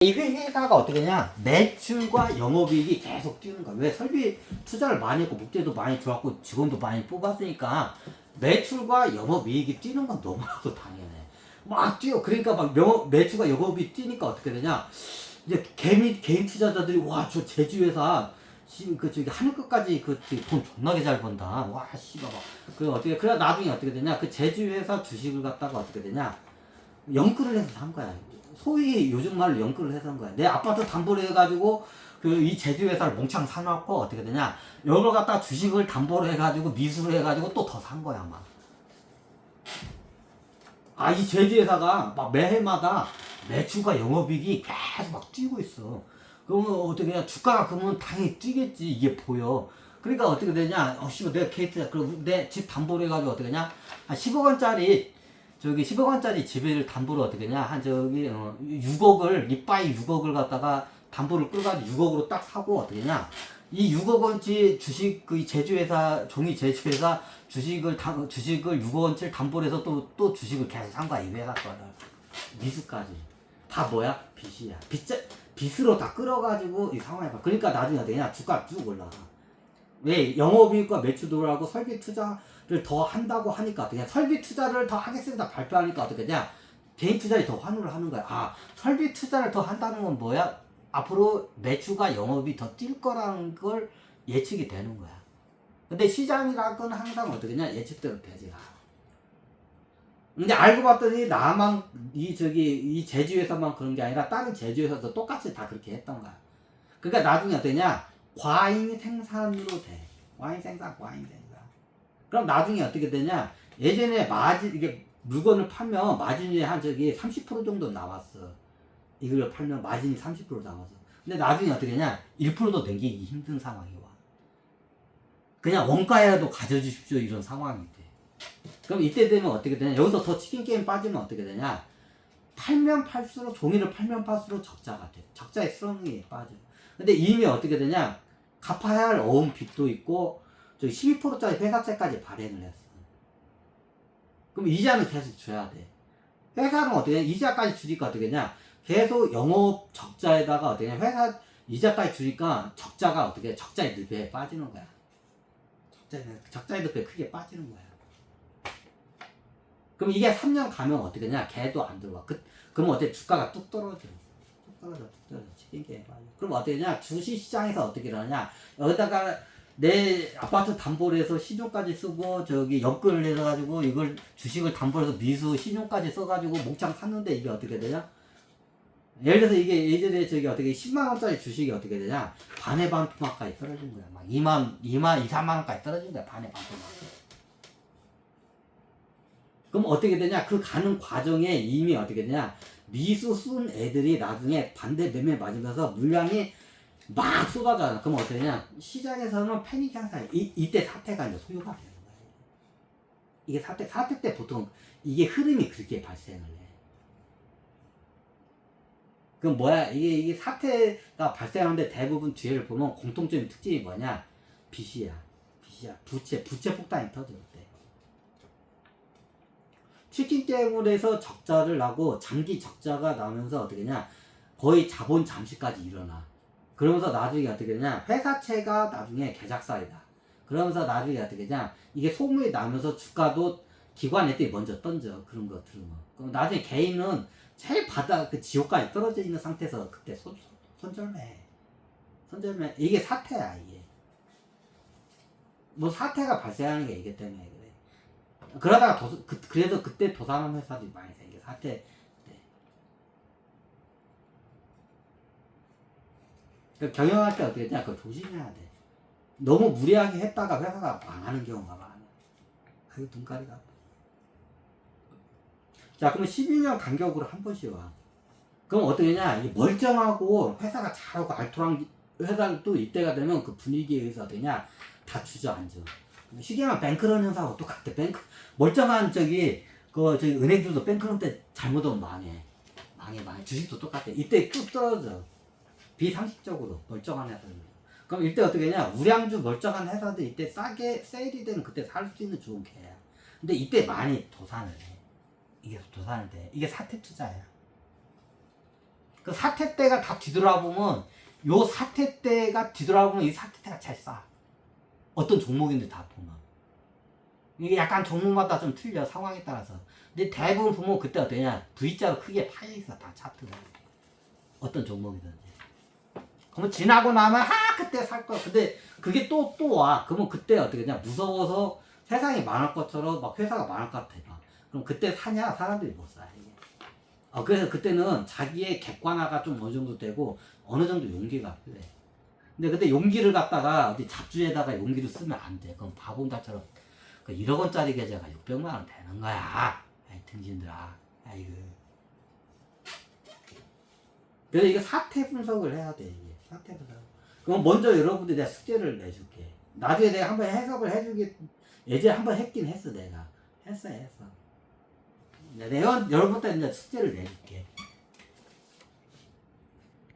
이 회사가 어떻게 되냐, 매출과 영업이익이 계속 뛰는 거야. 왜? 설비 투자를 많이 했고 목재도 많이 들어왔고 직원도 많이 뽑았으니까 매출과 영업이익이 뛰는 건 너무나도 당연해. 막 뛰어. 그러니까 막 매출과 영업이 뛰니까 어떻게 되냐, 이제 개인 투자자들이 와, 저 제주 회사 저기 하늘 끝까지 돈 존나게 잘 번다. 와, 씨발 막. 그래 나중에 어떻게 되냐, 그 제주 회사 주식을 갖다가 어떻게 되냐, 연끌을 해서 산 거야. 소위 요즘 말로 연끌을 해서 산 거야. 내 아파트 담보로 해가지고 이 제주 회사를 몽창 사놓고 어떻게 되냐, 이걸 갖다 주식을 담보로 해가지고 미수로 해가지고 또 더 산 거야 아마. 이 제주 회사가 막 매해마다 매출과 영업이익이 계속 막 뛰고 있어. 그러면 어떻게 되냐, 주가가 그러면 당연히 뛰겠지. 이게 보여. 그러니까 어떻게 되냐, 씨발 내가 케이트야. 그럼 내 집 담보로 해가지고 어떻게 되냐, 한 10억 원짜리 10억 원짜리 집을 담보로 어떻게 되냐, 한 6억을, 이빠이 6억을 갖다가 담보를 끌어가지고 6억으로 딱 사고 어떻게 되냐, 이 6억 원치 주식, 제주회사, 제주회사 주식을 6억 원치를 담보로 해서 또 주식을 계속 산 거야, 이 회사 거를. 미수까지. 다 뭐야? 빚이야. 빚으로 다 끌어가지고 이 상황에 봐. 그러니까 나중에 어떻게 되냐, 주가 쭉 올라가. 왜? 영업이익과 매출 들어가고 설비 투자를 더 한다고 하니까 그냥 설비 투자를 더 하겠습니다 발표하니까 어떻게 되냐, 개인 투자에 더 환호를 하는 거야. 설비 투자를 더 한다는 건 뭐야? 앞으로 매출과 영업이 더 뛸 거라는 걸 예측이 되는 거야. 근데 시장이라는 건 항상 어떻게 되냐, 예측대로 되지 않아. 근데 알고 봤더니 나만 이 제주에서만 그런 게 아니라 다른 제주에서도 똑같이 다 그렇게 했던 거야. 그러니까 나중에 어떠냐, 과잉 생산으로 돼. 과잉 생산. 그럼 나중에 어떻게 되냐, 예전에 이게 물건을 팔면 마진이 한 30% 정도 나왔어. 이걸 팔면 마진이 30% 나왔어. 근데 나중에 어떻게 되냐, 1%도 남기기 힘든 상황이 와. 그냥 원가라도 가져주십시오, 이런 상황이 돼. 그럼 이때 되면 어떻게 되냐, 여기서 더 치킨 게임 빠지면 어떻게 되냐, 종이를 팔면 팔수록 적자가 돼. 적자의 수렁이 빠져. 근데 이미 어떻게 되냐, 갚아야 할 어음 빚도 있고 12%짜리 회사채까지 발행을 했어. 그럼 이자는 계속 줘야 돼. 회사는 어떻게 해? 이자까지 주니까 어떻게 되냐, 계속 영업 적자에다가 어떻게 되냐, 회사 이자까지 주니까 적자가 어떻게 해? 적자의 늪에 빠지는 거야. 적자의 늪에 크게 빠지는 거야. 그럼 이게 3년 가면 어떻게 되냐, 걔도 안 들어와. 그럼 어떻게, 주가가 뚝 떨어져. 치킨 게임 빠져. 그럼 어떻게 되냐, 주식시장에서 어떻게 일어나냐, 여기다가 내 아파트 담보를 해서 신용까지 쓰고 연끌을 해가지고 이걸 주식을 담보로 해서 미수 신용까지 써가지고 몽창 샀는데 이게 어떻게 되냐, 예를 들어서 이게 예전에 어떻게 10만원짜리 주식이 어떻게 되냐, 반의 반 토막까지 떨어진 거야. 막 2, 3만원까지 떨어진 거야, 반의 반 토막. 그럼 어떻게 되냐, 그 가는 과정에 이미 어떻게 되냐, 미수 쓴 애들이 나중에 반대 매매 맞으면서 물량이 막 쏟아져요. 그럼 어떻게 되냐, 시장에서는 패닉 현상이, 이때 사태가 이제 소요가 되는 거예요. 이게 사태 때 보통 이게 흐름이 그렇게 발생을 해. 그럼 뭐야, 이게 사태가 발생하는데 대부분 뒤를 보면 공통적인 특징이 뭐냐, 빚이야. 부채 폭탄이 터져. 치킨 게임을 해서 적자를 나고 장기 적자가 나면서 어떻게 되냐, 거의 자본 잠식까지 일어나. 그러면서 나중에 어떻게 되냐, 회사채가 나중에 개작살이다. 그러면서 나중에 어떻게 되냐, 이게 소문이 나면서 주가도 기관 애들이 먼저 던져. 그런 거 들으면. 그럼 나중에 개인은 제일 그 지옥까지 떨어져 있는 상태에서 그때 손절매. 이게 사태야, 이게. 뭐 사태가 발생하는 게 이게 때문에 그래. 그러다가 그래도 그때 도산한 회사들이 많이 생겨. 사태 때. 그 경영할 때 어떻게 되냐, 그거 조심해야 돼. 너무 무리하게 했다가 회사가 망하는 경우가 많아. 아유, 눈가리가 아파. 자, 그러면 12년 간격으로 한 번씩 와. 그럼 어떻게 되냐, 이게 멀쩡하고 회사가 잘하고 알토랑 회사도 이때가 되면 그 분위기에 의해서 되냐, 다 주저앉아. 쉽게 말하면 뱅크런 현상하고 똑같아. 멀쩡한 은행들도 뱅크런 때 잘못하면 망해. 주식도 똑같아. 이때 뚝 떨어져. 비상식적으로 멀쩡한 회사들. 그럼 이때 어떻게 되냐, 우량주 멀쩡한 회사들 이때 싸게 세일이 되면 그때 살 수 있는 좋은 기회야. 근데 이때 많이 도산을 해. 이게 도산을 돼. 이게 사태 투자야. 그 사태 때가 다 뒤돌아보면 요 사태 때가 뒤돌아보면 이 사태 때가 제일 싸. 어떤 종목인데 다 보면. 이게 약간 종목마다 좀 틀려 상황에 따라서. 근데 대부분 보면 그때 어떠냐 V자로 크게 파여있어 다 차트가. 어떤 종목이든지. 그러면 지나고 나면 그때 살 거야. 근데 그게 또 와. 그러면 그때 어떻게 되냐 무서워서 세상이 망할 것처럼 막 회사가 망할 것 같아. 그럼 그때 사냐? 사람들이 못 사. 이게. 그래서 그때는 자기의 객관화가 좀 어느 정도 되고 어느 정도 용기가 필요해. 근데 그때 용기를 갖다가 어디 잡주에다가 용기를 쓰면 안 돼. 그럼 바본다처럼 그 1억 원짜리 계좌가 600만 원 되는 거야. 아이 등신들아. 아이고. 그래서 이거 사태 분석을 해야 돼. 이게 사태 분석. 그럼 먼저 여러분들 내가 숙제를 내줄게. 나중에 내가 한번 해석을 해주기 예전에 한번 했긴 했어 내가. 했어. 내가 여러분한테 이제 숙제를 내줄게.